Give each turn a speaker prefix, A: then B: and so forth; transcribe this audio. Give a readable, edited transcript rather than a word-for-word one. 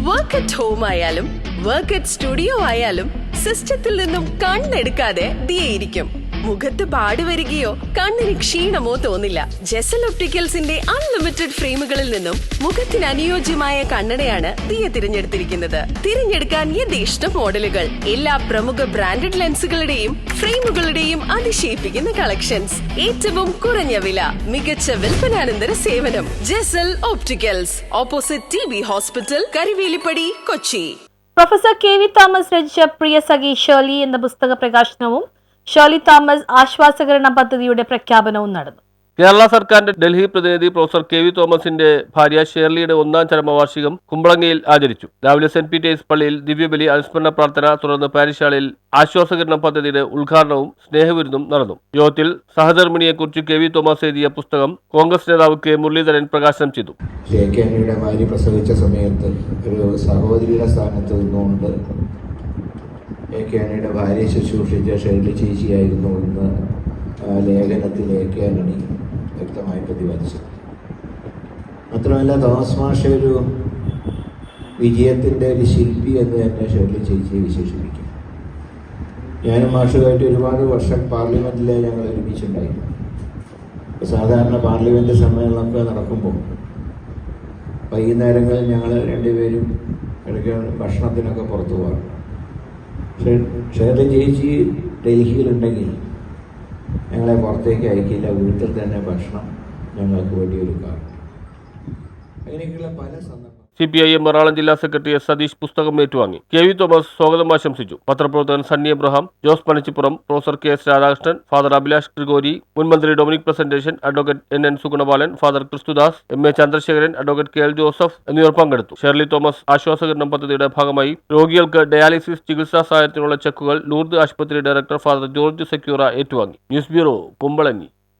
A: Work at home ആയാലും work at studio ആയാലും സിസ്റ്റത്തിൽ നിന്നും കണ്ണെടുക്കാതെ ദിയയിരിക്കും. മുഖത്ത് പാട് വരികയോ കണ്ണിന് ക്ഷീണമോ തോന്നില്ല. ജെസൽ ഒപ്റ്റിക്കൽസിന്റെ അൺലിമിറ്റഡ് ഫ്രെയിമുകളിൽ നിന്നും മുഖത്തിന് അനുയോജ്യമായ കണ്ണടയാണ് ദിയ തിരഞ്ഞെടുത്തിരിക്കുന്നത്. തിരഞ്ഞെടുക്കാൻ യഥേഷ്ട മോഡലുകൾ, എല്ലാ പ്രമുഖ ബ്രാൻഡഡ് ലെൻസുകളുടെയും ഫ്രെയിമുകളുടെയും അതിശയിപ്പിക്കുന്ന കളക്ഷൻസ്, ഏറ്റവും കുറഞ്ഞ വില, മികച്ച വിൽപ്പനാനന്തര സേവനം. Jesal opticals, opposite TB hospital, Karivelippady, Kochi.
B: Professor KV Thomas രചിച്ച പ്രിയ സഖി ഷേർലി എന്ന പുസ്തക പ്രകാശനവും ഷേർലി തോമസ് ആശ്വാസകരണ പദ്ധതിയുടെ പ്രഖ്യാപനവും നടന്നു.
C: കേരള സർക്കാരിന്റെ ഡൽഹി പ്രതിനിധി പ്രൊഫസർ KV തോമസിന്റെ ഭാര്യ ഷേർലിയുടെ 1ാം ചരമവാർഷികം കുമ്പളങ്ങിയിൽ ആചരിച്ചു. രാവിലെ സെന്റ് പീറ്റേഴ്സ് പള്ളിയിൽ ദിവ്യബലി, അനുസ്മരണ പ്രാർത്ഥന, തുടർന്ന് പാരിഷ് ഹാളിൽ ആശ്വാസകരണ പദ്ധതിയുടെ ഉദ്ഘാടനവും സ്നേഹവിരുന്നും നടന്നു. യോഗത്തിൽ സഹധർമ്മിണിയെക്കുറിച്ച് KV തോമസ് എഴുതിയ പുസ്തകം കോൺഗ്രസ് നേതാവ് K. മുരളീധരൻ പ്രകാശനം ചെയ്തു.
D: ഷേഖാനിയുടെ ഭാര്യ പ്രസവിച്ച സമയത്ത് ഒരു സഹോദരിയുടെ സ്ഥാനത്ത് നിന്നുകൊണ്ട് ഏക്കാനിയുടെ ഭാര്യയെ ശുശ്രൂഷിച്ച ഷേർലി ചേച്ചിയായിരുന്നു എന്ന് ലേഖനത്തിൽ ഏക്കാനി വ്യക്തമായി പ്രതിപാദിച്ചു. മാത്രമല്ല തോമസ് മാഷ ഒരു വിജയത്തിൻ്റെ ഒരു ശില്പി എന്ന് തന്നെ ഷേർലി ചേച്ചിയെ വിശേഷിപ്പിക്കും. ഞാനും മാഷുമായിട്ട് ഒരുപാട് വർഷം പാർലമെൻറ്റിൽ ഞങ്ങൾ ഒരുമിച്ചുണ്ടായിരുന്നു. സാധാരണ പാർലമെൻറ്റ് സമ്മേളനമൊക്കെ നടക്കുമ്പോൾ വൈകുന്നേരങ്ങളിൽ ഞങ്ങൾ രണ്ടുപേരും ഇടയ്ക്ക് ഭക്ഷണത്തിനൊക്കെ പുറത്തു പോകാറുണ്ട്. ഷേർലി ചേച്ചി ഡൽഹിയിലുണ്ടെങ്കിൽ ഞങ്ങളെ പുറത്തേക്ക് അയക്കില്ല, വീട്ടിൽ തന്നെ ഭക്ഷണം ഞങ്ങൾക്ക് വേണ്ടി ഒരുക്കാറുണ്ട്. അങ്ങനെയൊക്കെയുള്ള പല സന്ദർഭം.
C: CPIM എറണാകുളം ജില്ലാ സെക്രട്ടറി സതീഷ് പുസ്തകം ഏറ്റുവാങ്ങി. KV തോമസ് സ്വാഗതം ആശംസിച്ചു. പത്രപ്രവർത്തകൻ Sunny Abraham, Jose Panachippuram, professor KS Radhakrishnan, father Abhilash Gregory, മുൻമന്ത്രി Dominic Presentation, advocate NN Sugunapalan, father Kristhudas, MA Chandrasekharan, advocate KL Joseph എന്നിവർ പങ്കെടുത്തു. ഷേർലി തോമസ് ആശ്വാസകരണ പദ്ധതിയുടെ ഭാഗമായി രോഗികൾക്ക് ഡയാലിസിസ് ചികിത്സാ സഹായത്തിനുള്ള ചെക്കുകൾ ലൂർദ് ആശുപത്രി ഡയറക്ടർ ഫാദർ ജോർജ് സെക്യൂറ ഏറ്റുവാങ്ങി. News bureau, Kumbalangi.